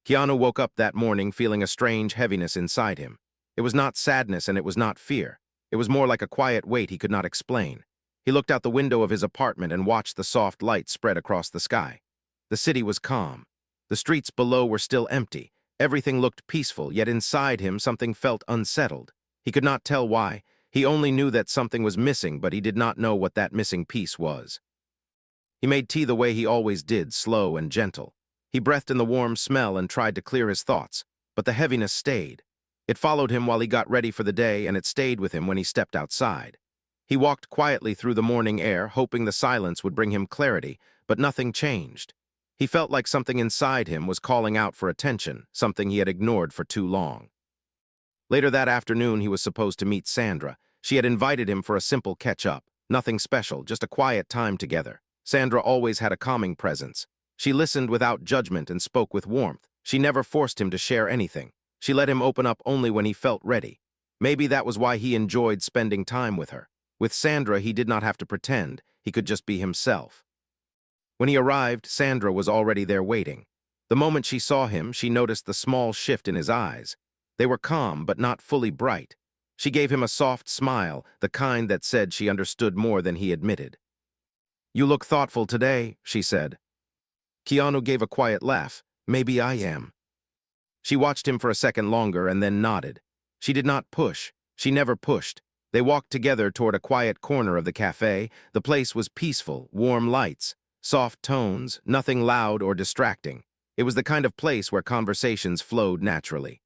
Keanu woke up that morning feeling a strange heaviness inside him. It was not sadness and it was not fear. It was more like a quiet weight he could not explain. He looked out the window of his apartment and watched the soft light spread across the sky. The city was calm. The streets below were still empty. Everything looked peaceful, yet inside him something felt unsettled. He could not tell why. He only knew that something was missing, but he did not know what that missing piece was. He made tea the way he always did, slow and gentle. He breathed in the warm smell and tried to clear his thoughts, but the heaviness stayed. It followed him while he got ready for the day, and it stayed with him when he stepped outside. He walked quietly through the morning air, hoping the silence would bring him clarity, but nothing changed. He felt like something inside him was calling out for attention, something he had ignored for too long. Later that afternoon, he was supposed to meet Sandra. She had invited him for a simple catch-up. Nothing special, just a quiet time together. Sandra always had a calming presence. She listened without judgment and spoke with warmth. She never forced him to share anything. She let him open up only when he felt ready. Maybe that was why he enjoyed spending time with her. With Sandra, he did not have to pretend. He could just be himself. When he arrived, Sandra was already there waiting. The moment she saw him, she noticed the small shift in his eyes. They were calm, but not fully bright. She gave him a soft smile, the kind that said she understood more than he admitted. "You look thoughtful today," she said. Keanu gave a quiet laugh. "Maybe I am." She watched him for a second longer and then nodded. She did not push. She never pushed. They walked together toward a quiet corner of the cafe. The place was peaceful, warm lights, soft tones, nothing loud or distracting. It was the kind of place where conversations flowed naturally.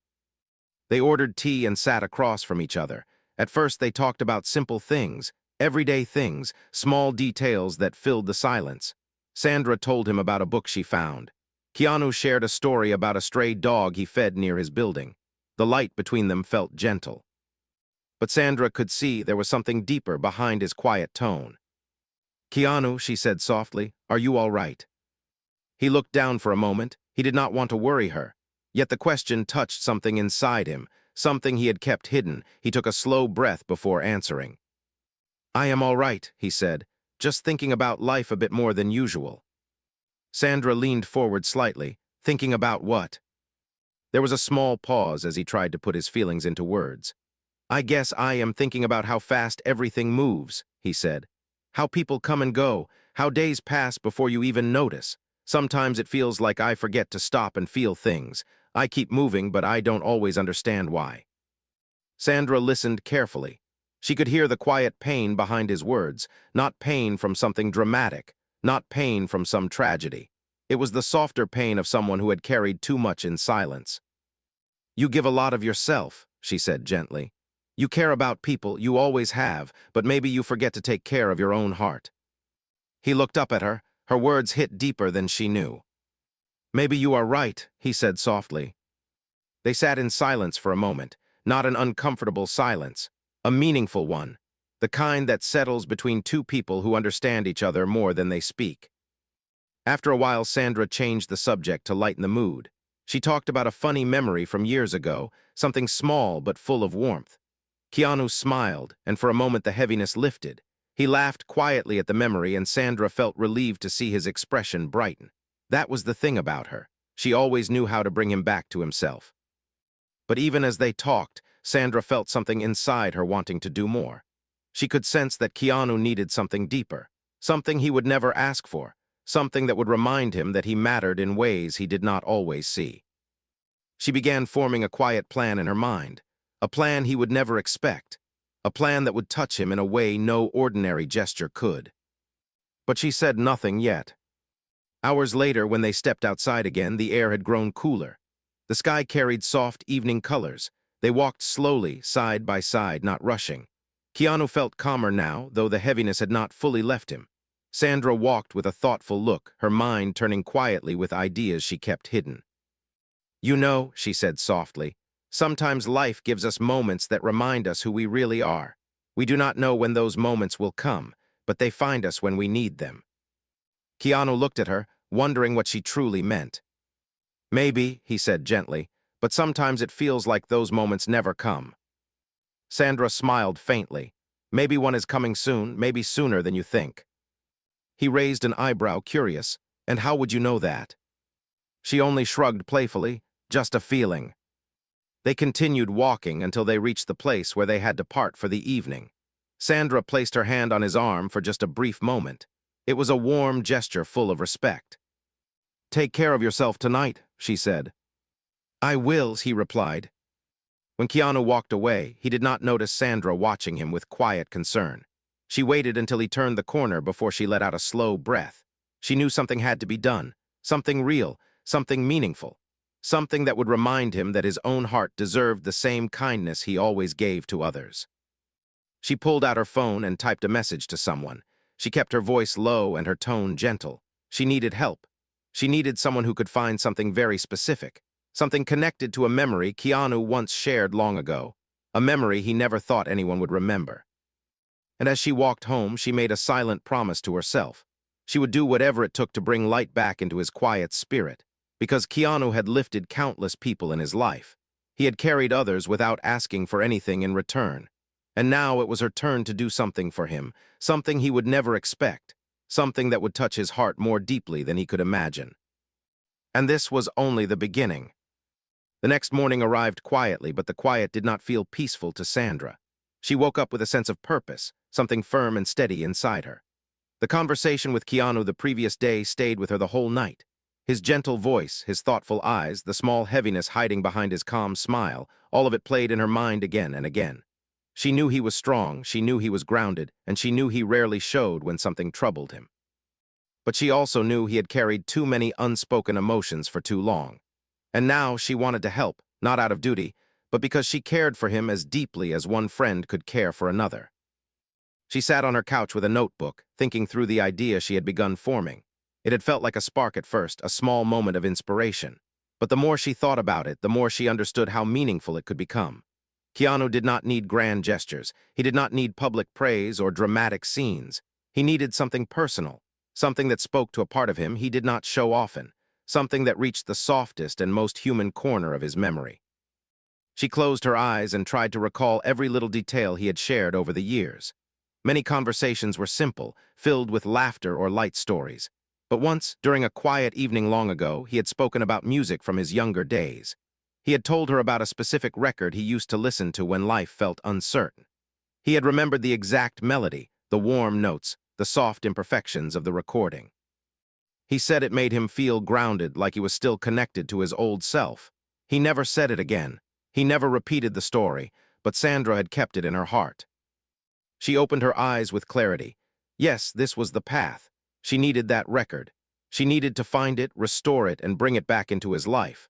They ordered tea and sat across from each other. At first they talked about simple things, everyday things, small details that filled the silence. Sandra told him about a book she found. Keanu shared a story about a stray dog he fed near his building. The light between them felt gentle. But Sandra could see there was something deeper behind his quiet tone. "Keanu," she said softly, "are you all right?" He looked down for a moment. He did not want to worry her. Yet the question touched something inside him, something he had kept hidden. He took a slow breath before answering. "I am all right," he said, "just thinking about life a bit more than usual." Sandra leaned forward slightly, thinking about what? There was a small pause as he tried to put his feelings into words. "I guess I am thinking about how fast everything moves," he said. "How people come and go, how days pass before you even notice. Sometimes it feels like I forget to stop and feel things. I keep moving, but I don't always understand why." Sandra listened carefully. She could hear the quiet pain behind his words, not pain from something dramatic, not pain from some tragedy. It was the softer pain of someone who had carried too much in silence. "You give a lot of yourself," she said gently. "You care about people, you always have, but maybe you forget to take care of your own heart." He looked up at her. Her words hit deeper than she knew. "Maybe you are right," he said softly. They sat in silence for a moment, not an uncomfortable silence, a meaningful one, the kind that settles between two people who understand each other more than they speak. After a while, Sandra changed the subject to lighten the mood. She talked about a funny memory from years ago, something small but full of warmth. Keanu smiled, and for a moment the heaviness lifted. He laughed quietly at the memory, and Sandra felt relieved to see his expression brighten. That was the thing about her. She always knew how to bring him back to himself. But even as they talked, Sandra felt something inside her wanting to do more. She could sense that Keanu needed something deeper, something he would never ask for, something that would remind him that he mattered in ways he did not always see. She began forming a quiet plan in her mind, a plan he would never expect, a plan that would touch him in a way no ordinary gesture could. But she said nothing yet. Hours later, when they stepped outside again, the air had grown cooler. The sky carried soft evening colors. They walked slowly, side by side, not rushing. Keanu felt calmer now, though the heaviness had not fully left him. Sandra walked with a thoughtful look, her mind turning quietly with ideas she kept hidden. "You know," she said softly, "sometimes life gives us moments that remind us who we really are. We do not know when those moments will come, but they find us when we need them." Keanu looked at her, wondering what she truly meant. "Maybe," he said gently, "but sometimes it feels like those moments never come." Sandra smiled faintly. "Maybe one is coming soon, maybe sooner than you think." He raised an eyebrow, curious. "And how would you know that?" She only shrugged playfully. just a feeling." They continued walking until they reached the place where they had to part for the evening. Sandra placed her hand on his arm for just a brief moment. It was a warm gesture full of respect. "Take care of yourself tonight," she said. "I will," he replied. When Keanu walked away, he did not notice Sandra watching him with quiet concern. She waited until he turned the corner before she let out a slow breath. She knew something had to be done, something real, something meaningful, something that would remind him that his own heart deserved the same kindness he always gave to others. She pulled out her phone and typed a message to someone. She kept her voice low and her tone gentle. She needed help. She needed someone who could find something very specific, something connected to a memory Keanu once shared long ago, a memory he never thought anyone would remember. And as she walked home, she made a silent promise to herself. She would do whatever it took to bring light back into his quiet spirit, because Keanu had lifted countless people in his life. He had carried others without asking for anything in return. And now it was her turn to do something for him, something he would never expect, something that would touch his heart more deeply than he could imagine. And this was only the beginning. The next morning arrived quietly, but the quiet did not feel peaceful to Sandra. She woke up with a sense of purpose, something firm and steady inside her. The conversation with Keanu the previous day stayed with her the whole night. His gentle voice, his thoughtful eyes, the small heaviness hiding behind his calm smile, all of it played in her mind again and again. She knew he was strong, she knew he was grounded, and she knew he rarely showed when something troubled him. But she also knew he had carried too many unspoken emotions for too long. And now she wanted to help, not out of duty, but because she cared for him as deeply as one friend could care for another. She sat on her couch with a notebook, thinking through the idea she had begun forming. It had felt like a spark at first, a small moment of inspiration. But the more she thought about it, the more she understood how meaningful it could become. Keanu did not need grand gestures. He did not need public praise or dramatic scenes. He needed something personal, something that spoke to a part of him he did not show often, something that reached the softest and most human corner of his memory. She closed her eyes and tried to recall every little detail he had shared over the years. Many conversations were simple, filled with laughter or light stories. But once, during a quiet evening long ago, he had spoken about music from his younger days. He had told her about a specific record he used to listen to when life felt uncertain. He had remembered the exact melody, the warm notes, the soft imperfections of the recording. He said it made him feel grounded, like he was still connected to his old self. He never said it again. He never repeated the story, but Sandra had kept it in her heart. She opened her eyes with clarity. Yes, this was the path. She needed that record. She needed to find it, restore it, and bring it back into his life.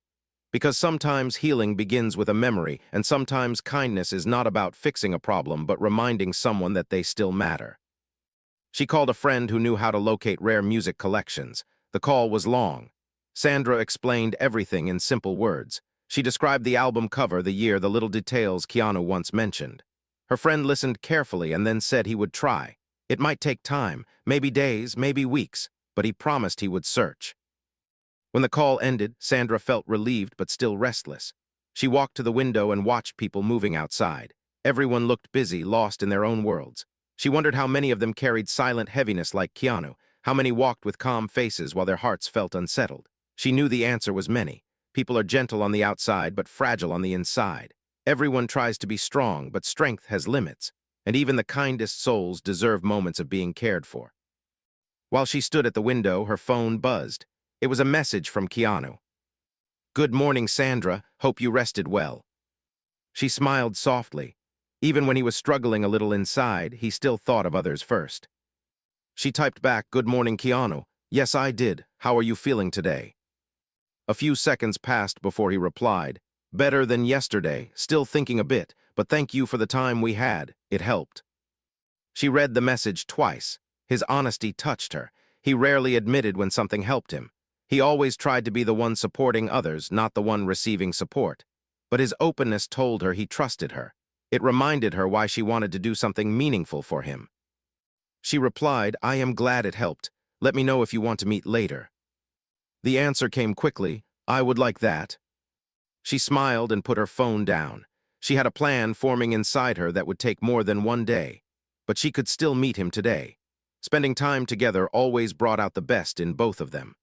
Because sometimes healing begins with a memory, and sometimes kindness is not about fixing a problem, but reminding someone that they still matter. She called a friend who knew how to locate rare music collections. The call was long. Sandra explained everything in simple words. She described the album cover, the year, the little details Keanu once mentioned. Her friend listened carefully and then said he would try. It might take time, maybe days, maybe weeks, but he promised he would search. When the call ended, Sandra felt relieved but still restless. She walked to the window and watched people moving outside. Everyone looked busy, lost in their own worlds. She wondered how many of them carried silent heaviness like Keanu, how many walked with calm faces while their hearts felt unsettled. She knew the answer was many. People are gentle on the outside but fragile on the inside. Everyone tries to be strong, but strength has limits, and even the kindest souls deserve moments of being cared for. While she stood at the window, her phone buzzed. It was a message from Keanu. "Good morning, Sandra. Hope you rested well." She smiled softly. Even when he was struggling a little inside, he still thought of others first. She typed back, "Good morning, Keanu. Yes, I did. How are you feeling today?" A few seconds passed before he replied, "Better than yesterday, still thinking a bit, but thank you for the time we had. It helped." She read the message twice. His honesty touched her. He rarely admitted when something helped him. He always tried to be the one supporting others, not the one receiving support. But his openness told her he trusted her. It reminded her why she wanted to do something meaningful for him. She replied, "I am glad it helped. Let me know if you want to meet later." The answer came quickly, "I would like that." She smiled and put her phone down. She had a plan forming inside her that would take more than one day. But she could still meet him today. Spending time together always brought out the best in both of them.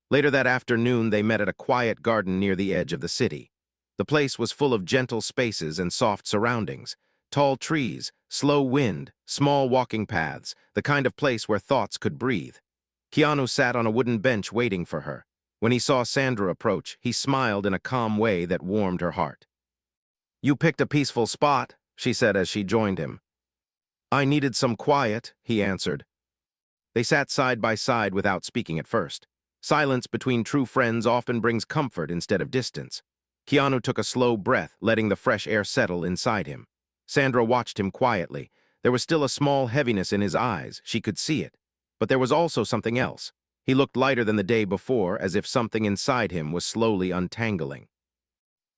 Later that afternoon, they met at a quiet garden near the edge of the city. The place was full of gentle spaces and soft surroundings. Tall trees, slow wind, small walking paths, the kind of place where thoughts could breathe. Keanu sat on a wooden bench waiting for her. When he saw Sandra approach, he smiled in a calm way that warmed her heart. "You picked a peaceful spot," she said as she joined him. "I needed some quiet," he answered. They sat side by side without speaking at first. Silence between true friends often brings comfort instead of distance. Keanu took a slow breath, letting the fresh air settle inside him. Sandra watched him quietly. There was still a small heaviness in his eyes, she could see it. But there was also something else. He looked lighter than the day before, as if something inside him was slowly untangling.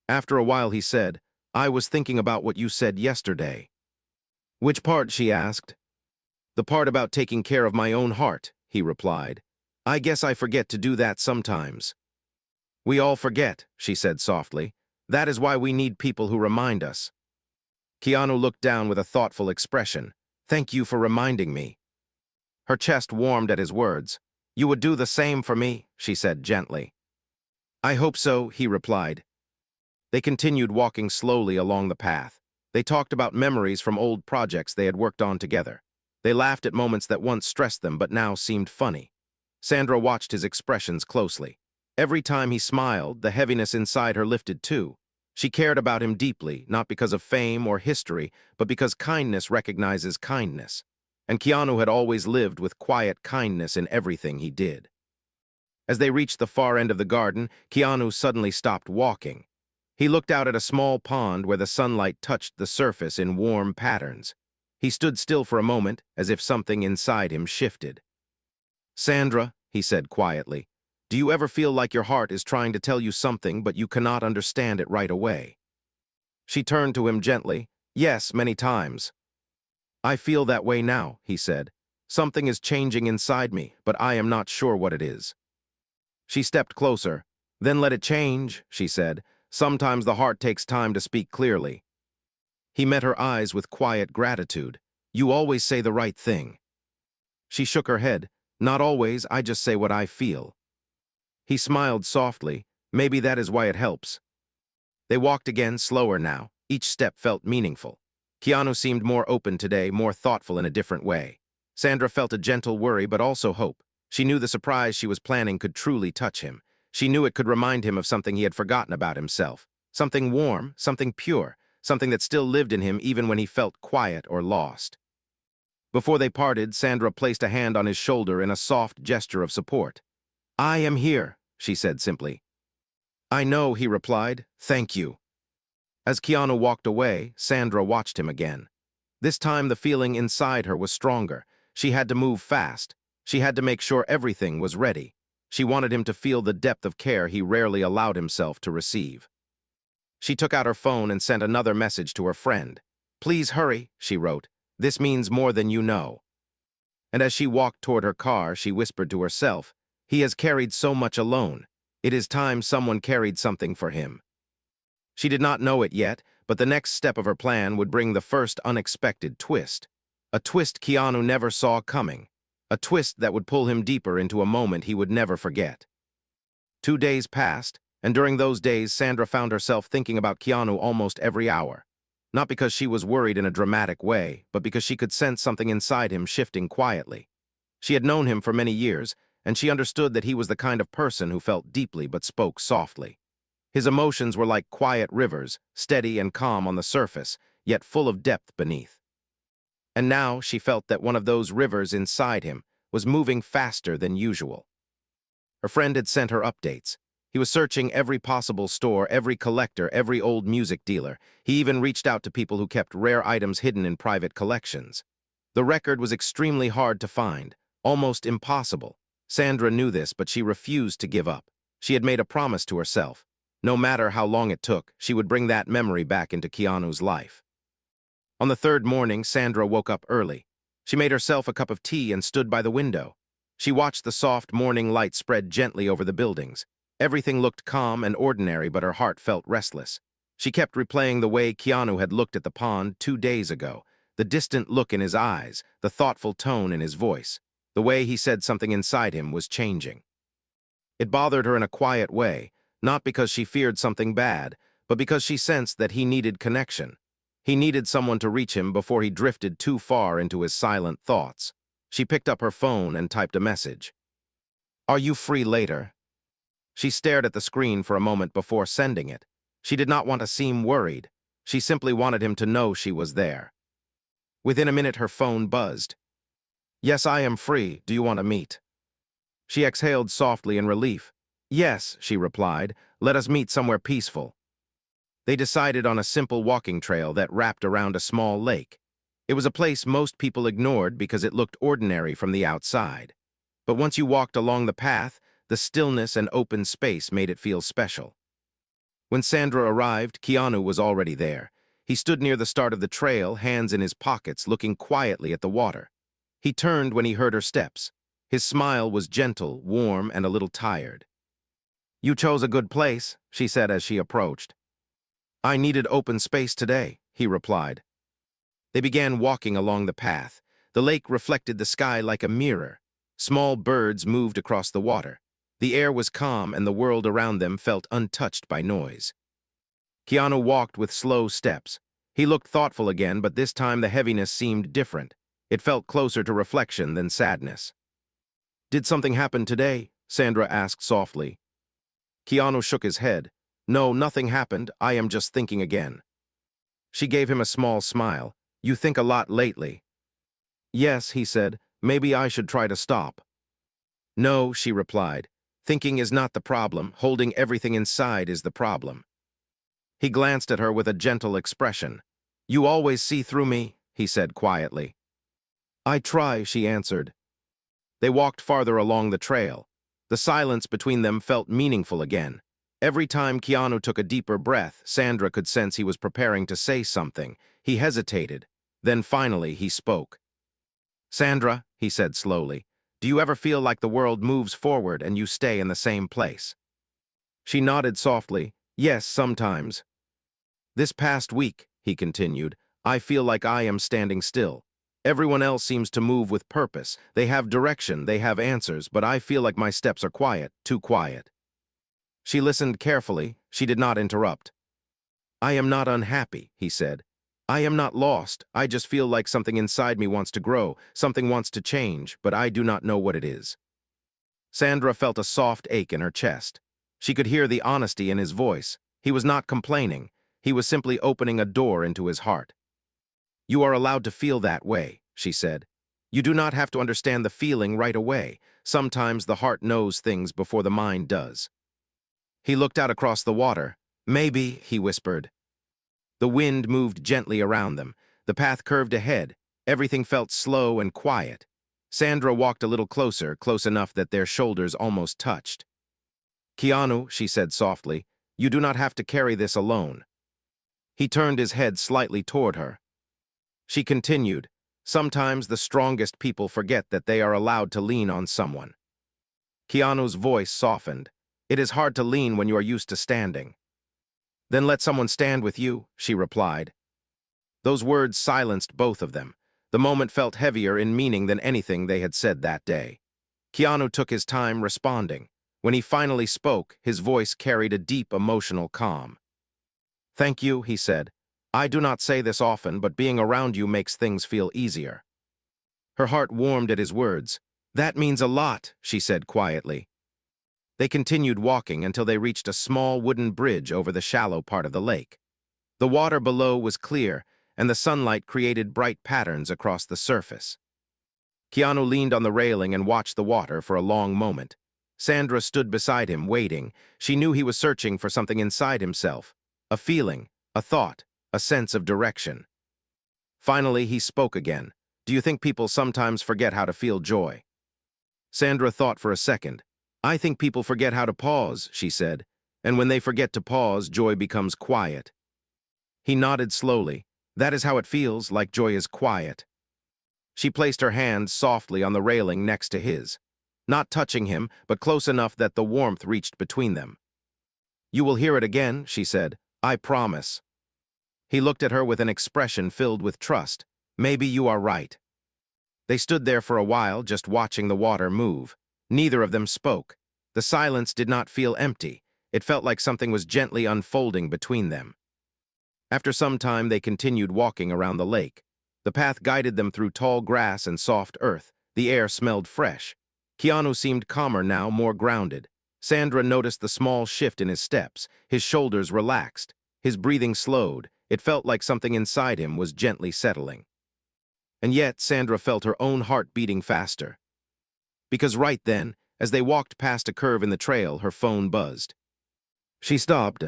After a while he said, "I was thinking about what you said yesterday." "Which part?" she asked. "The part about taking care of my own heart," he replied. "I guess I forget to do that sometimes." "We all forget," she said softly. "That is why we need people who remind us." Keanu looked down with a thoughtful expression. "Thank you for reminding me." Her chest warmed at his words. "You would do the same for me," she said gently. "I hope so," he replied. They continued walking slowly along the path. They talked about memories from old projects they had worked on together. They laughed at moments that once stressed them but now seemed funny. Sandra watched his expressions closely. Every time he smiled, the heaviness inside her lifted too. She cared about him deeply, not because of fame or history, but because kindness recognizes kindness. And Keanu had always lived with quiet kindness in everything he did. As they reached the far end of the garden, Keanu suddenly stopped walking. He looked out at a small pond where the sunlight touched the surface in warm patterns. He stood still for a moment, as if something inside him shifted. "Sandra," he said quietly, "do you ever feel like your heart is trying to tell you something but you cannot understand it right away?" She turned to him gently. "Yes, many times." "I feel that way now," he said. "Something is changing inside me, but I am not sure what it is." She stepped closer. "Then let it change," she said. "Sometimes the heart takes time to speak clearly." He met her eyes with quiet gratitude. "You always say the right thing." She shook her head. "Not always, I just say what I feel." He smiled softly. "Maybe that is why it helps." They walked again, slower now. Each step felt meaningful. Keanu seemed more open today, more thoughtful in a different way. Sandra felt a gentle worry, but also hope. She knew the surprise she was planning could truly touch him. She knew it could remind him of something he had forgotten about himself. Something warm, something pure, something that still lived in him even when he felt quiet or lost. Before they parted, Sandra placed a hand on his shoulder in a soft gesture of support. "I am here," she said simply. "I know," he replied. "Thank you." As Keanu walked away, Sandra watched him again. This time the feeling inside her was stronger. She had to move fast. She had to make sure everything was ready. She wanted him to feel the depth of care he rarely allowed himself to receive. She took out her phone and sent another message to her friend. "Please hurry," she wrote. "This means more than you know." And as she walked toward her car, she whispered to herself, "He has carried so much alone. It is time someone carried something for him." She did not know it yet, but the next step of her plan would bring the first unexpected twist. A twist Keanu never saw coming. A twist that would pull him deeper into a moment he would never forget. 2 days passed, and during those days Sandra found herself thinking about Keanu almost every hour. Not because she was worried in a dramatic way, but because she could sense something inside him shifting quietly. She had known him for many years, and she understood that he was the kind of person who felt deeply but spoke softly. His emotions were like quiet rivers, steady and calm on the surface, yet full of depth beneath. And now she felt that one of those rivers inside him was moving faster than usual. Her friend had sent her updates. He was searching every possible store, every collector, every old music dealer. He even reached out to people who kept rare items hidden in private collections. The record was extremely hard to find, almost impossible. Sandra knew this, but she refused to give up. She had made a promise to herself. No matter how long it took, she would bring that memory back into Keanu's life. On the third morning, Sandra woke up early. She made herself a cup of tea and stood by the window. She watched the soft morning light spread gently over the buildings. Everything looked calm and ordinary, but her heart felt restless. She kept replaying the way Keanu had looked at the pond 2 days ago, the distant look in his eyes, the thoughtful tone in his voice. The way he said something inside him was changing. It bothered her in a quiet way, not because she feared something bad, but because she sensed that he needed connection. He needed someone to reach him before he drifted too far into his silent thoughts. She picked up her phone and typed a message. "Are you free later?" She stared at the screen for a moment before sending it. She did not want to seem worried. She simply wanted him to know she was there. Within a minute, her phone buzzed. "Yes, I am free. Do you want to meet?" She exhaled softly in relief. "Yes," she replied. "Let us meet somewhere peaceful." They decided on a simple walking trail that wrapped around a small lake. It was a place most people ignored because it looked ordinary from the outside. But once you walked along the path, the stillness and open space made it feel special. When Sandra arrived, Keanu was already there. He stood near the start of the trail, hands in his pockets, looking quietly at the water. He turned when he heard her steps. His smile was gentle, warm, and a little tired. "You chose a good place," she said as she approached. "I needed open space today," he replied. They began walking along the path. The lake reflected the sky like a mirror. Small birds moved across the water. The air was calm and the world around them felt untouched by noise. Keanu walked with slow steps. He looked thoughtful again, but this time the heaviness seemed different. It felt closer to reflection than sadness. "Did something happen today?" Sandra asked softly. Keanu shook his head. "No, nothing happened. I am just thinking again." She gave him a small smile. "You think a lot lately." "Yes," he said. "Maybe I should try to stop." "No," she replied. "Thinking is not the problem. Holding everything inside is the problem." He glanced at her with a gentle expression. "You always see through me," he said quietly. "I try," she answered. They walked farther along the trail. The silence between them felt meaningful again. Every time Keanu took a deeper breath, Sandra could sense he was preparing to say something. He hesitated. Then finally he spoke. "Sandra," he said slowly, "do you ever feel like the world moves forward and you stay in the same place?" She nodded softly. "Yes, sometimes." "This past week," he continued, "I feel like I am standing still. Everyone else seems to move with purpose. They have direction, they have answers, but I feel like my steps are quiet, too quiet." She listened carefully. She did not interrupt. "I am not unhappy," he said. "I am not lost. I just feel like something inside me wants to grow, something wants to change, but I do not know what it is." Sandra felt a soft ache in her chest. She could hear the honesty in his voice. He was not complaining. He was simply opening a door into his heart. "You are allowed to feel that way," she said. "You do not have to understand the feeling right away. Sometimes the heart knows things before the mind does." He looked out across the water. "Maybe," he whispered. The wind moved gently around them. The path curved ahead. Everything felt slow and quiet. Sandra walked a little closer, close enough that their shoulders almost touched. "Keanu," she said softly, "you do not have to carry this alone." He turned his head slightly toward her. She continued, "Sometimes the strongest people forget that they are allowed to lean on someone." Keanu's voice softened. "It is hard to lean when you are used to standing." "Then let someone stand with you," she replied. Those words silenced both of them. The moment felt heavier in meaning than anything they had said that day. Keanu took his time responding. When he finally spoke, his voice carried a deep emotional calm. "Thank you," he said. "I do not say this often, but being around you makes things feel easier." Her heart warmed at his words. "That means a lot," she said quietly. They continued walking until they reached a small wooden bridge over the shallow part of the lake. The water below was clear, and the sunlight created bright patterns across the surface. Keanu leaned on the railing and watched the water for a long moment. Sandra stood beside him, waiting. She knew he was searching for something inside himself. A feeling, a thought, a sense of direction. Finally, he spoke again. "Do you think people sometimes forget how to feel joy?" Sandra thought for a second. "I think people forget how to pause," she said. "And when they forget to pause, joy becomes quiet." He nodded slowly. "That is how it feels, like joy is quiet." She placed her hand softly on the railing next to his, not touching him, but close enough that the warmth reached between them. "You will hear it again," she said. "I promise." He looked at her with an expression filled with trust. "Maybe you are right." They stood there for a while, just watching the water move. Neither of them spoke. The silence did not feel empty. It felt like something was gently unfolding between them. After some time, they continued walking around the lake. The path guided them through tall grass and soft earth. The air smelled fresh. Keanu seemed calmer now, more grounded. Sandra noticed the small shift in his steps. His shoulders relaxed. His breathing slowed. It felt like something inside him was gently settling. And yet, Sandra felt her own heart beating faster. Because right then, as they walked past a curve in the trail, her phone buzzed. She stopped.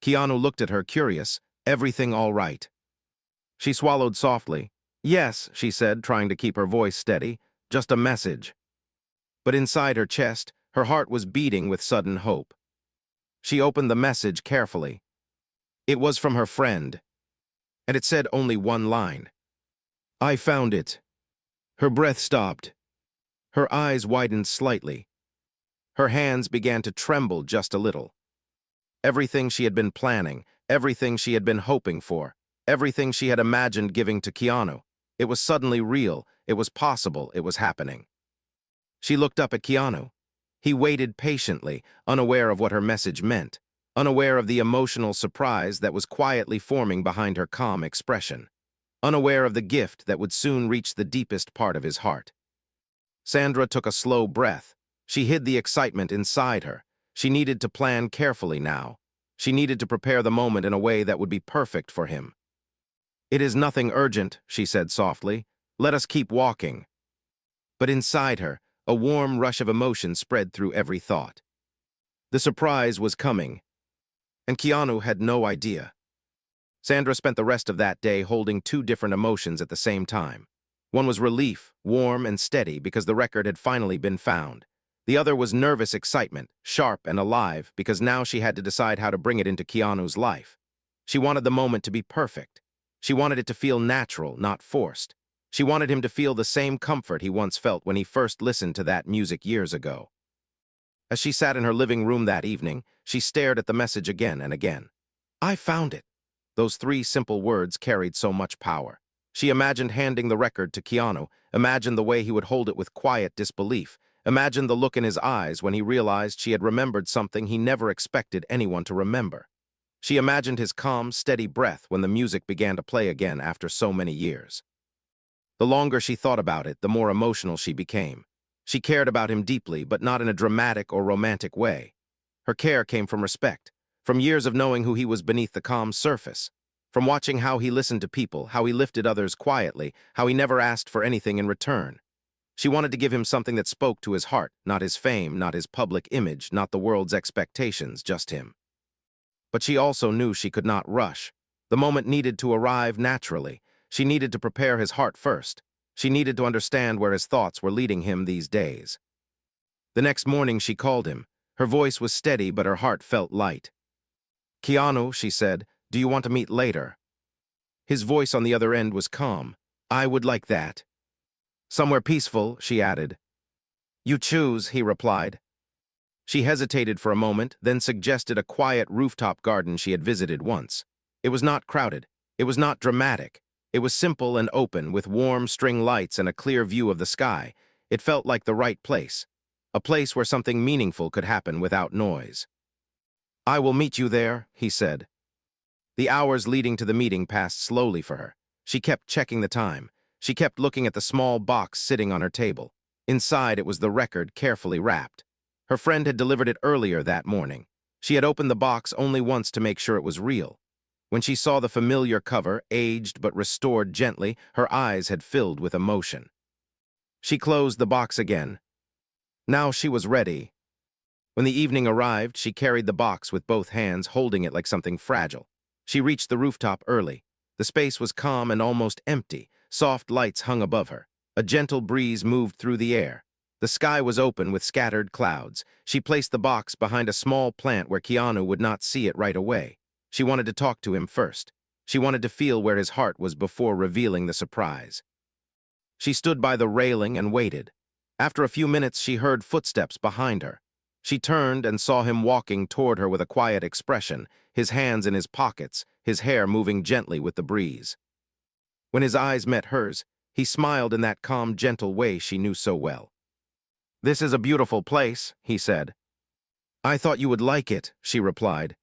Keanu looked at her, curious. Everything all right? She swallowed softly. Yes, she said, trying to keep her voice steady. Just a message. But inside her chest, her heart was beating with sudden hope. She opened the message carefully. It was from her friend, and it said only one line. I found it. Her breath stopped. Her eyes widened slightly. Her hands began to tremble just a little. Everything she had been planning, everything she had been hoping for, everything she had imagined giving to Keanu, it was suddenly real, it was possible, it was happening. She looked up at Keanu. He waited patiently, unaware of what her message meant, unaware of the emotional surprise that was quietly forming behind her calm expression, unaware of the gift that would soon reach the deepest part of his heart. Sandra took a slow breath. She hid the excitement inside her. She needed to plan carefully now. She needed to prepare the moment in a way that would be perfect for him. It is nothing urgent, she said softly. Let us keep walking. But inside her, a warm rush of emotion spread through every thought. The surprise was coming, and Keanu had no idea. Sandra spent the rest of that day holding two different emotions at the same time. One was relief, warm and steady because the record had finally been found. The other was nervous excitement, sharp and alive, because now she had to decide how to bring it into Keanu's life. She wanted the moment to be perfect. She wanted it to feel natural, not forced. She wanted him to feel the same comfort he once felt when he first listened to that music years ago. As she sat in her living room that evening, she stared at the message again and again. I found it. Those three simple words carried so much power. She imagined handing the record to Keanu, imagined the way he would hold it with quiet disbelief, imagined the look in his eyes when he realized she had remembered something he never expected anyone to remember. She imagined his calm, steady breath when the music began to play again after so many years. The longer she thought about it, the more emotional she became. She cared about him deeply, but not in a dramatic or romantic way. Her care came from respect, from years of knowing who he was beneath the calm surface, from watching how he listened to people, how he lifted others quietly, how he never asked for anything in return. She wanted to give him something that spoke to his heart, not his fame, not his public image, not the world's expectations, just him. But she also knew she could not rush. The moment needed to arrive naturally. She needed to prepare his heart first. She needed to understand where his thoughts were leading him these days. The next morning she called him. Her voice was steady, but her heart felt light. Keanu, she said, do you want to meet later? His voice on the other end was calm. I would like that. Somewhere peaceful, she added. You choose, he replied. She hesitated for a moment, then suggested a quiet rooftop garden she had visited once. It was not crowded. It was not dramatic. It was simple and open, with warm string lights and a clear view of the sky. It felt like the right place. A place where something meaningful could happen without noise. I will meet you there, he said. The hours leading to the meeting passed slowly for her. She kept checking the time. She kept looking at the small box sitting on her table. Inside it was the record, carefully wrapped. Her friend had delivered it earlier that morning. She had opened the box only once to make sure it was real. When she saw the familiar cover, aged but restored gently, her eyes had filled with emotion. She closed the box again. Now she was ready. When the evening arrived, she carried the box with both hands, holding it like something fragile. She reached the rooftop early. The space was calm and almost empty. Soft lights hung above her. A gentle breeze moved through the air. The sky was open with scattered clouds. She placed the box behind a small plant where Keanu would not see it right away. She wanted to talk to him first. She wanted to feel where his heart was before revealing the surprise. She stood by the railing and waited. After a few minutes, she heard footsteps behind her. She turned and saw him walking toward her with a quiet expression, his hands in his pockets, his hair moving gently with the breeze. When his eyes met hers, he smiled in that calm, gentle way she knew so well. "This is a beautiful place," he said. "I thought you would like it," she replied.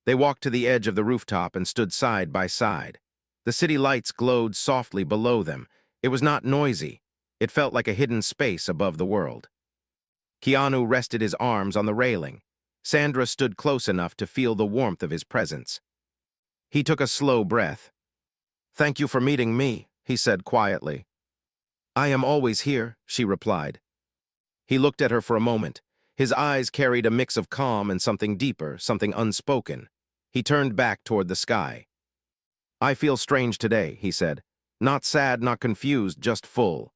They walked to the edge of the rooftop and stood side by side. The city lights glowed softly below them. It was not noisy. It felt like a hidden space above the world. Keanu rested his arms on the railing. Sandra stood close enough to feel the warmth of his presence. He took a slow breath. "Thank you for meeting me," he said quietly. "I am always here," she replied. He looked at her for a moment. His eyes carried a mix of calm and something deeper, something unspoken. He turned back toward the sky. "I feel strange today," he said. "Not sad, not confused, just full."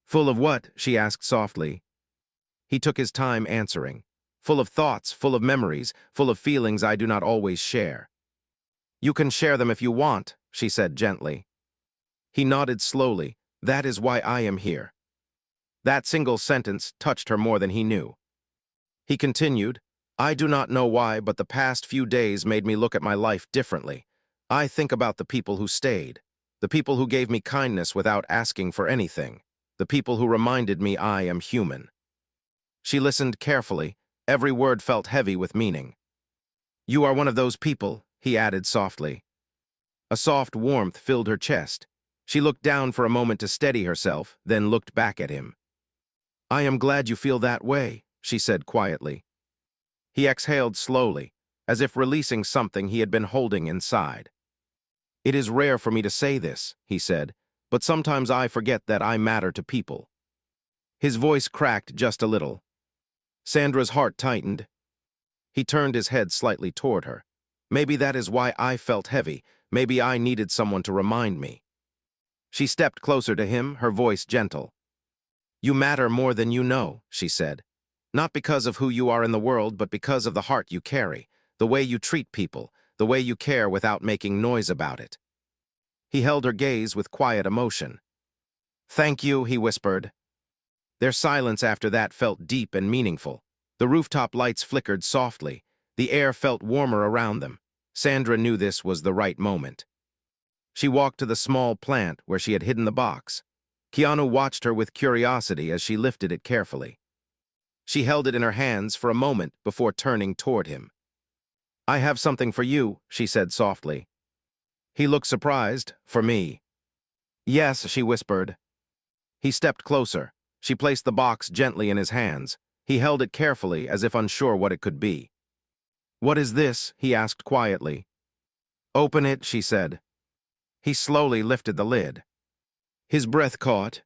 "Full of what?" she asked softly. He took his time answering. "Full of thoughts, full of memories, full of feelings I do not always share." "You can share them if you want," she said gently. He nodded slowly. "That is why I am here." That single sentence touched her more than he knew. He continued, "I do not know why, but the past few days made me look at my life differently. I think about the people who stayed, the people who gave me kindness without asking for anything, the people who reminded me I am human." She listened carefully. Every word felt heavy with meaning. "You are one of those people," he added softly. A soft warmth filled her chest. She looked down for a moment to steady herself, then looked back at him. "I am glad you feel that way," she said quietly. He exhaled slowly, as if releasing something he had been holding inside. "It is rare for me to say this," he said, "but sometimes I forget that I matter to people." His voice cracked just a little. Sandra's heart tightened. He turned his head slightly toward her. "Maybe that is why I felt heavy. Maybe I needed someone to remind me." She stepped closer to him, her voice gentle. "You matter more than you know," she said. "Not because of who you are in the world, but because of the heart you carry, the way you treat people, the way you care without making noise about it." He held her gaze with quiet emotion. "Thank you," he whispered. Their silence after that felt deep and meaningful. The rooftop lights flickered softly. The air felt warmer around them. Sandra knew this was the right moment. She walked to the small plant where she had hidden the box. Keanu watched her with curiosity as she lifted it carefully. She held it in her hands for a moment before turning toward him. "I have something for you," she said softly. He looked surprised. "For me?" "Yes," she whispered. He stepped closer. She placed the box gently in his hands. He held it carefully, as if unsure what it could be. "What is this?" he asked quietly. "Open it," she said. He slowly lifted the lid. His breath caught.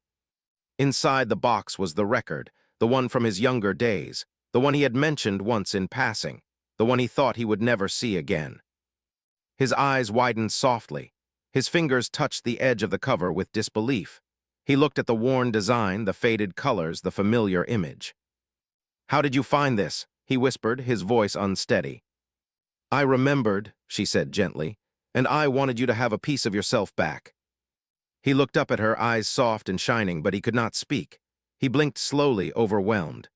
Inside the box was the record, the one from his younger days, the one he had mentioned once in passing, the one he thought he would never see again. His eyes widened softly. His fingers touched the edge of the cover with disbelief. He looked at the worn design, the faded colors, the familiar image. "How did you find this?" he whispered, his voice unsteady. "I remembered," she said gently, "and I wanted you to have a piece of yourself back." He looked up at her, eyes soft and shining, but he could not speak. He blinked slowly, overwhelmed.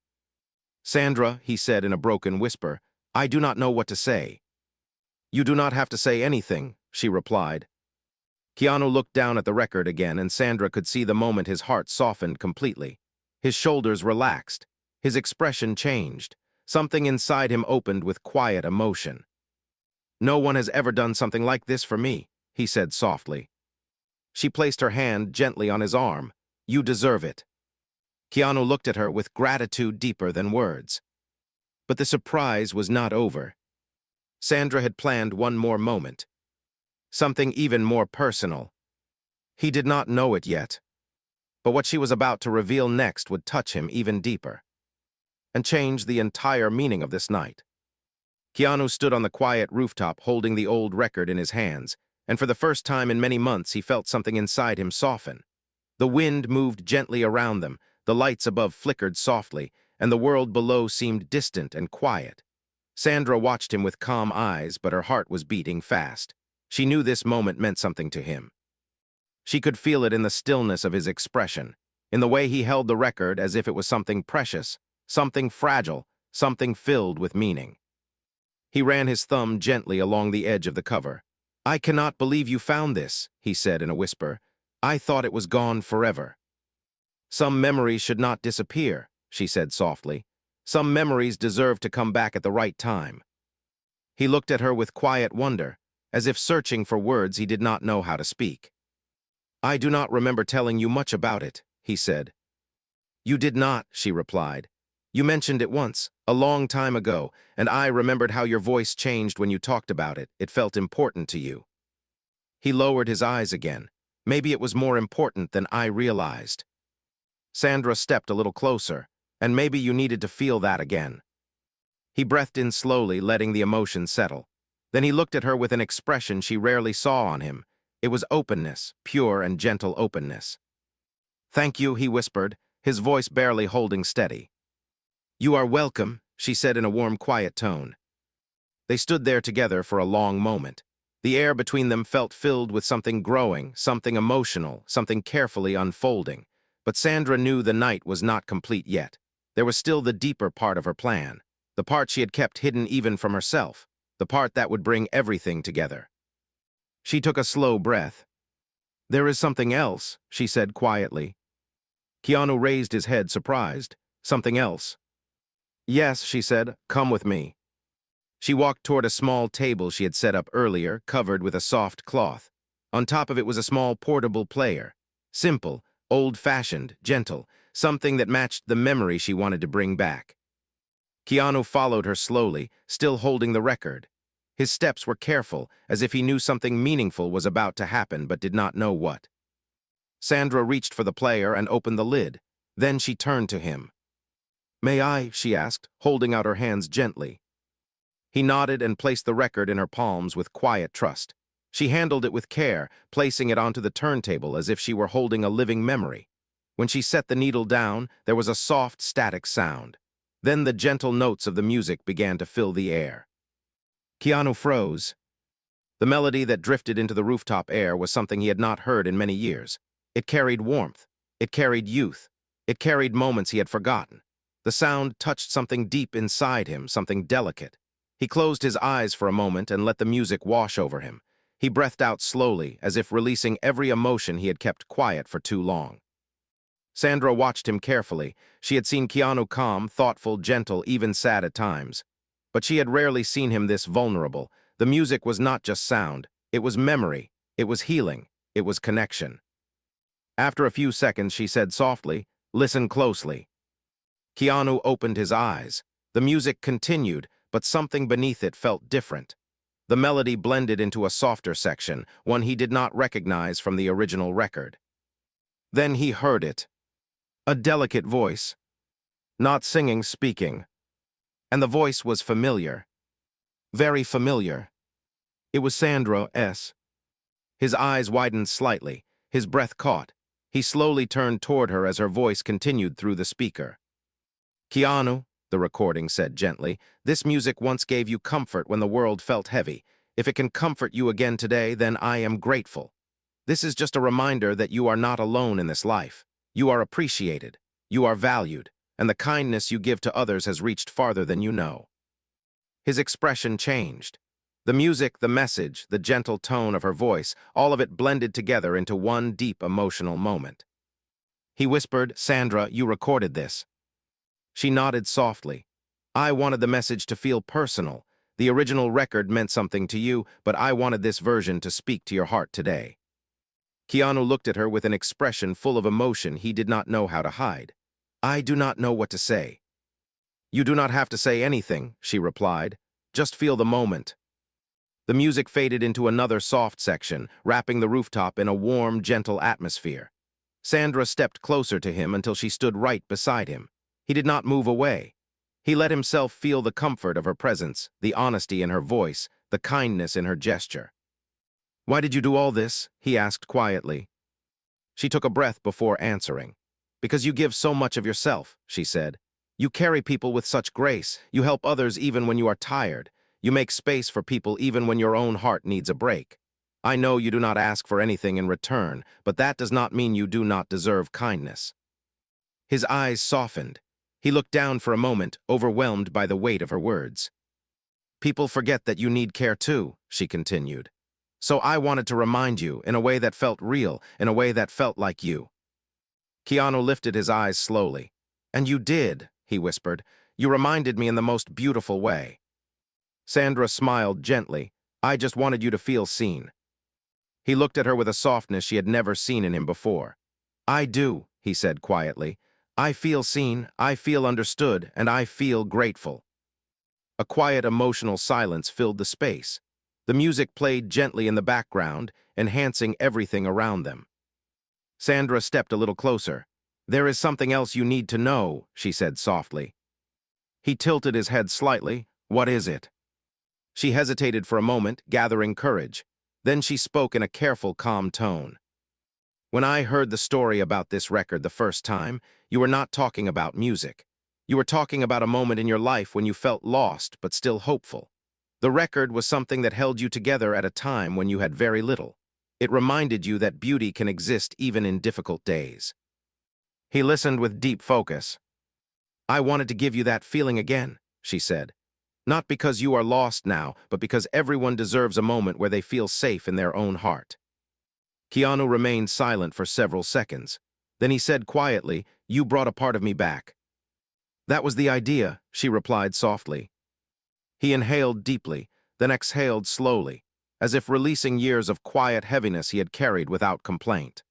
"Sandra," he said in a broken whisper, "I do not know what to say." "You do not have to say anything," she replied. Keanu looked down at the record again, and Sandra could see the moment his heart softened completely. His shoulders relaxed. His expression changed. Something inside him opened with quiet emotion. "No one has ever done something like this for me," he said softly. She placed her hand gently on his arm. "You deserve it." Keanu looked at her with gratitude deeper than words. But the surprise was not over. Sandra had planned one more moment. Something even more personal. He did not know it yet. But what she was about to reveal next would touch him even deeper and change the entire meaning of this night. Keanu stood on the quiet rooftop holding the old record in his hands, and for the first time in many months he felt something inside him soften. The wind moved gently around them, the lights above flickered softly, and the world below seemed distant and quiet. Sandra watched him with calm eyes, but her heart was beating fast. She knew this moment meant something to him. She could feel it in the stillness of his expression, in the way he held the record as if it was something precious, something fragile, something filled with meaning. He ran his thumb gently along the edge of the cover. "I cannot believe you found this," he said in a whisper. "I thought it was gone forever." "Some memories should not disappear," she said softly. Some memories deserve to come back at the right time. He looked at her with quiet wonder, as if searching for words he did not know how to speak. I do not remember telling you much about it, he said. You did not, she replied. You mentioned it once, a long time ago, and I remembered how your voice changed when you talked about it. It felt important to you. He lowered his eyes again. Maybe it was more important than I realized. Sandra stepped a little closer, and maybe you needed to feel that again. He breathed in slowly, letting the emotion settle. Then he looked at her with an expression she rarely saw on him. It was openness, pure and gentle openness. Thank you, he whispered, his voice barely holding steady. You are welcome, she said in a warm, quiet tone. They stood there together for a long moment. The air between them felt filled with something growing, something emotional, something carefully unfolding. But Sandra knew the night was not complete yet. There was still the deeper part of her plan, the part she had kept hidden even from herself, the part that would bring everything together. She took a slow breath. There is something else, she said quietly. Keanu raised his head, surprised. Something else. Yes, she said, come with me. She walked toward a small table she had set up earlier, covered with a soft cloth. On top of it was a small portable player. Simple, old-fashioned, gentle, something that matched the memory she wanted to bring back. Keanu followed her slowly, still holding the record. His steps were careful, as if he knew something meaningful was about to happen but did not know what. Sandra reached for the player and opened the lid. Then she turned to him. May I, she asked, holding out her hands gently. He nodded and placed the record in her palms with quiet trust. She handled it with care, placing it onto the turntable as if she were holding a living memory. When she set the needle down, there was a soft, static sound. Then the gentle notes of the music began to fill the air. Keanu froze. The melody that drifted into the rooftop air was something he had not heard in many years. It carried warmth. It carried youth. It carried moments he had forgotten. The sound touched something deep inside him, something delicate. He closed his eyes for a moment and let the music wash over him. He breathed out slowly, as if releasing every emotion he had kept quiet for too long. Sandra watched him carefully. She had seen Keanu calm, thoughtful, gentle, even sad at times. But she had rarely seen him this vulnerable. The music was not just sound. It was memory. It was healing. It was connection. After a few seconds, she said softly, "Listen closely." Keanu opened his eyes. The music continued, but something beneath it felt different. The melody blended into a softer section, one he did not recognize from the original record. Then he heard it. A delicate voice. Not singing, speaking. And the voice was familiar. Very familiar. It was Sandra's. His eyes widened slightly. His breath caught. He slowly turned toward her as her voice continued through the speaker. Keanu, the recording said gently, this music once gave you comfort when the world felt heavy. If it can comfort you again today, then I am grateful. This is just a reminder that you are not alone in this life. You are appreciated. You are valued. And the kindness you give to others has reached farther than you know. His expression changed. The music, the message, the gentle tone of her voice, all of it blended together into one deep emotional moment. He whispered, Sandra, you recorded this. She nodded softly. I wanted the message to feel personal. The original record meant something to you, but I wanted this version to speak to your heart today. Keanu looked at her with an expression full of emotion he did not know how to hide. I do not know what to say. You do not have to say anything, she replied. Just feel the moment. The music faded into another soft section, wrapping the rooftop in a warm, gentle atmosphere. Sandra stepped closer to him until she stood right beside him. He did not move away. He let himself feel the comfort of her presence, the honesty in her voice, the kindness in her gesture. Why did you do all this? He asked quietly. She took a breath before answering. Because you give so much of yourself, she said. You carry people with such grace. You help others even when you are tired. You make space for people even when your own heart needs a break. I know you do not ask for anything in return, but that does not mean you do not deserve kindness. His eyes softened. He looked down for a moment, overwhelmed by the weight of her words. People forget that you need care too, she continued. So I wanted to remind you in a way that felt real, in a way that felt like you. Keanu lifted his eyes slowly. And you did, he whispered. You reminded me in the most beautiful way. Sandra smiled gently. I just wanted you to feel seen. He looked at her with a softness she had never seen in him before. I do, he said quietly. I feel seen, I feel understood, and I feel grateful. A quiet, emotional silence filled the space. The music played gently in the background, enhancing everything around them. Sandra stepped a little closer. There is something else you need to know, she said softly. He tilted his head slightly. What is it? She hesitated for a moment, gathering courage. Then she spoke in a careful, calm tone. When I heard the story about this record the first time, you were not talking about music. You were talking about a moment in your life when you felt lost but still hopeful. The record was something that held you together at a time when you had very little. It reminded you that beauty can exist even in difficult days. He listened with deep focus. I wanted to give you that feeling again, she said. Not because you are lost now, but because everyone deserves a moment where they feel safe in their own heart. Keanu remained silent for several seconds. Then he said quietly, You brought a part of me back. That was the idea, she replied softly. He inhaled deeply, then exhaled slowly, as if releasing years of quiet heaviness he had carried without complaint.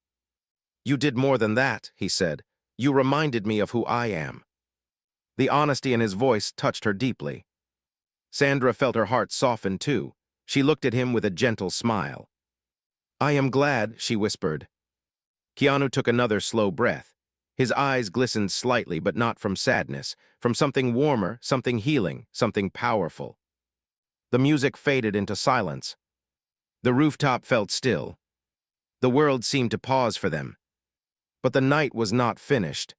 You did more than that, he said. You reminded me of who I am. The honesty in his voice touched her deeply. Sandra felt her heart soften too. She looked at him with a gentle smile. I am glad, she whispered. Keanu took another slow breath. His eyes glistened slightly, but not from sadness, from something warmer, something healing, something powerful. The music faded into silence. The rooftop felt still. The world seemed to pause for them. But the night was not finished.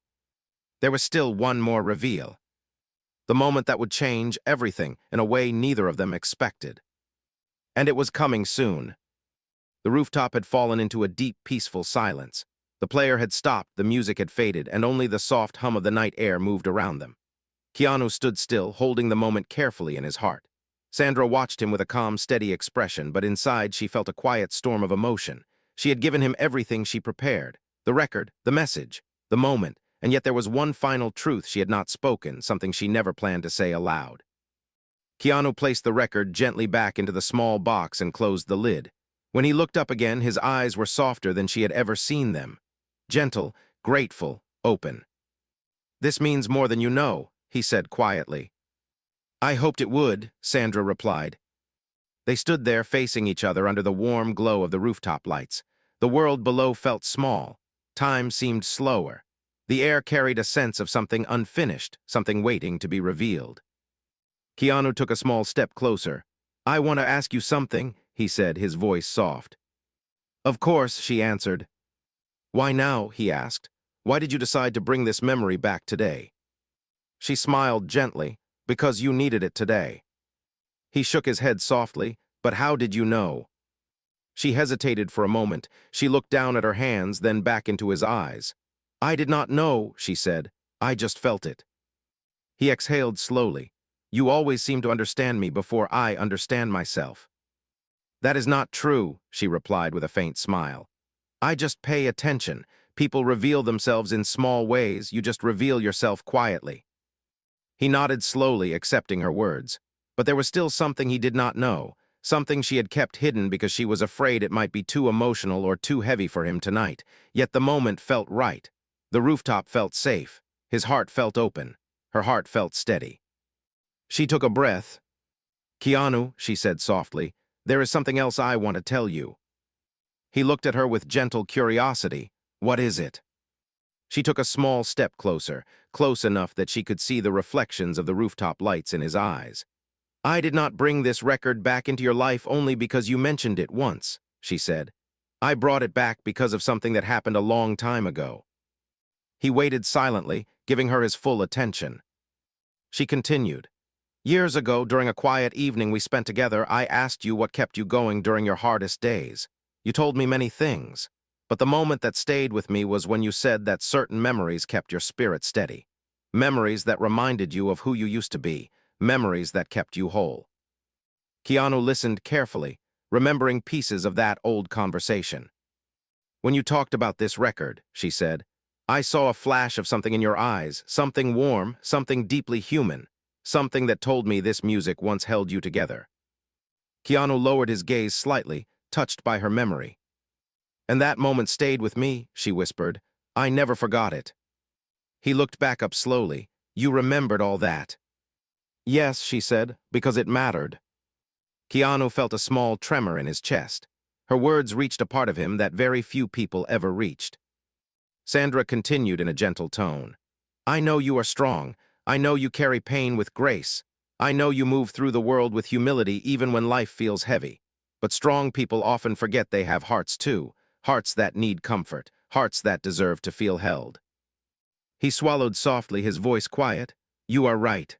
There was still one more reveal. The moment that would change everything in a way neither of them expected. And it was coming soon. The rooftop had fallen into a deep, peaceful silence. The player had stopped, the music had faded, and only the soft hum of the night air moved around them. Keanu stood still, holding the moment carefully in his heart. Sandra watched him with a calm, steady expression, but inside she felt a quiet storm of emotion. She had given him everything she prepared. The record, the message, the moment, and yet there was one final truth she had not spoken, something she never planned to say aloud. Keanu placed the record gently back into the small box and closed the lid. When he looked up again, his eyes were softer than she had ever seen them. Gentle, grateful, open. This means more than you know, he said quietly. I hoped it would, Sandra replied. They stood there facing each other under the warm glow of the rooftop lights. The world below felt small. Time seemed slower. The air carried a sense of something unfinished, something waiting to be revealed. Keanu took a small step closer. I want to ask you something, he said, his voice soft. Of course, she answered. Why now, he asked. Why did you decide to bring this memory back today? She smiled gently. Because you needed it today. He shook his head softly. But how did you know? She hesitated for a moment. She looked down at her hands, then back into his eyes. I did not know, she said. I just felt it. He exhaled slowly. You always seem to understand me before I understand myself. That is not true, she replied with a faint smile. I just pay attention. People reveal themselves in small ways. You just reveal yourself quietly. He nodded slowly, accepting her words. But there was still something he did not know, something she had kept hidden because she was afraid it might be too emotional or too heavy for him tonight. Yet the moment felt right. The rooftop felt safe. His heart felt open. Her heart felt steady. She took a breath. Keanu, she said softly, there is something else I want to tell you. He looked at her with gentle curiosity. What is it? She took a small step closer, close enough that she could see the reflections of the rooftop lights in his eyes. I did not bring this record back into your life only because you mentioned it once, she said. I brought it back because of something that happened a long time ago. He waited silently, giving her his full attention. She continued. Years ago, during a quiet evening we spent together, I asked you what kept you going during your hardest days. You told me many things, but the moment that stayed with me was when you said that certain memories kept your spirit steady. Memories that reminded you of who you used to be, memories that kept you whole. Keanu listened carefully, remembering pieces of that old conversation. When you talked about this record, she said, I saw a flash of something in your eyes, something warm, something deeply human, something that told me this music once held you together. Keanu lowered his gaze slightly, touched by her memory. And that moment stayed with me, she whispered. I never forgot it. He looked back up slowly. You remembered all that. Yes, she said, because it mattered. Keanu felt a small tremor in his chest. Her words reached a part of him that very few people ever reached. Sandra continued in a gentle tone. I know you are strong. I know you carry pain with grace. I know you move through the world with humility even when life feels heavy. But strong people often forget they have hearts too, hearts that need comfort, hearts that deserve to feel held. He swallowed softly, his voice quiet. You are right.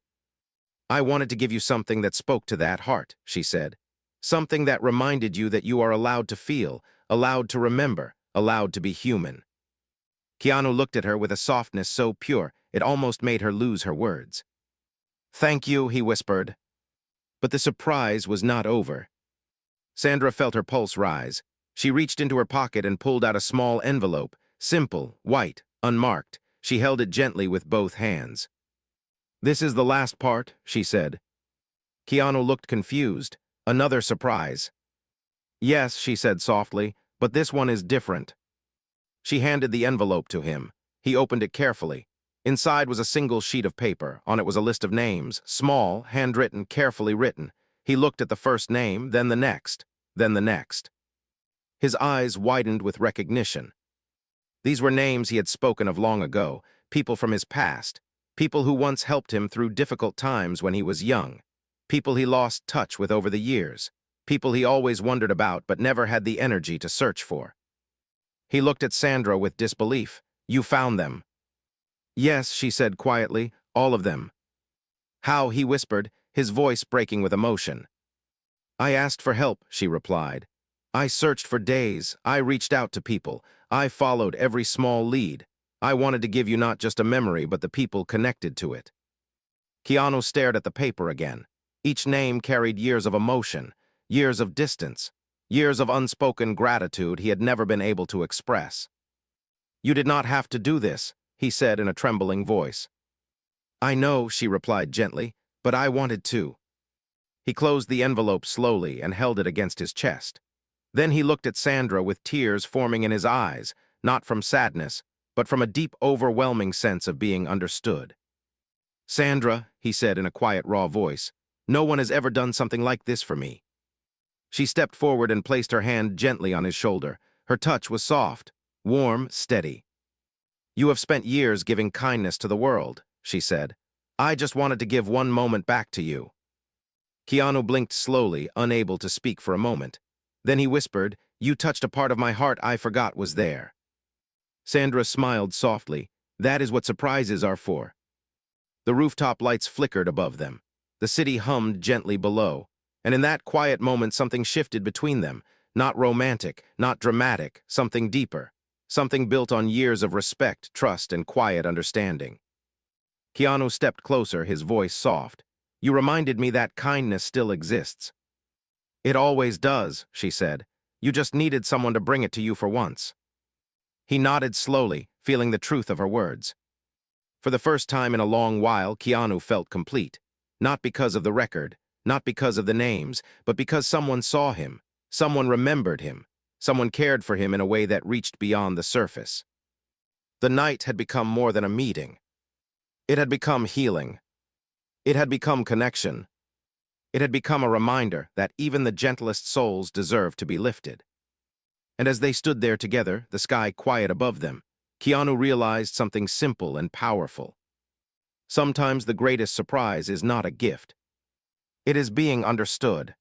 I wanted to give you something that spoke to that heart, she said. Something that reminded you that you are allowed to feel, allowed to remember, allowed to be human. Keanu looked at her with a softness so pure, it almost made her lose her words. Thank you, he whispered. But the surprise was not over. Sandra felt her pulse rise. She reached into her pocket and pulled out a small envelope, simple, white, unmarked. She held it gently with both hands. This is the last part, she said. Keanu looked confused. Another surprise. Yes, she said softly, but this one is different. She handed the envelope to him. He opened it carefully. Inside was a single sheet of paper. On it was a list of names, small, handwritten, carefully written. He looked at the first name, then the next, then the next. His eyes widened with recognition. These were names he had spoken of long ago, people from his past, people who once helped him through difficult times when he was young, people he lost touch with over the years, people he always wondered about but never had the energy to search for. He looked at Sandra with disbelief. You found them. Yes, she said quietly, all of them. How, he whispered, his voice breaking with emotion. I asked for help, she replied. I searched for days. I reached out to people. I followed every small lead. I wanted to give you not just a memory, but the people connected to it. Keanu stared at the paper again. Each name carried years of emotion, years of distance, years of unspoken gratitude he had never been able to express. You did not have to do this, he said in a trembling voice. I know, she replied gently, but I wanted to. He closed the envelope slowly and held it against his chest. Then he looked at Sandra with tears forming in his eyes, not from sadness, but from a deep, overwhelming sense of being understood. Sandra, he said in a quiet, raw voice, no one has ever done something like this for me. She stepped forward and placed her hand gently on his shoulder. Her touch was soft, warm, steady. You have spent years giving kindness to the world, she said. I just wanted to give one moment back to you. Keanu blinked slowly, unable to speak for a moment. Then he whispered, you touched a part of my heart I forgot was there. Sandra smiled softly. That is what surprises are for. The rooftop lights flickered above them. The city hummed gently below. And in that quiet moment something shifted between them. Not romantic, not dramatic, something deeper. Something built on years of respect, trust, and quiet understanding. Keanu stepped closer, his voice soft. You reminded me that kindness still exists. It always does, she said. You just needed someone to bring it to you for once. He nodded slowly, feeling the truth of her words. For the first time in a long while, Keanu felt complete. Not because of the record, not because of the names, but because someone saw him, someone remembered him, someone cared for him in a way that reached beyond the surface. The night had become more than a meeting. It had become healing. It had become connection. It had become a reminder that even the gentlest souls deserve to be lifted. And as they stood there together, the sky quiet above them, Keanu realized something simple and powerful. Sometimes the greatest surprise is not a gift. It is being understood.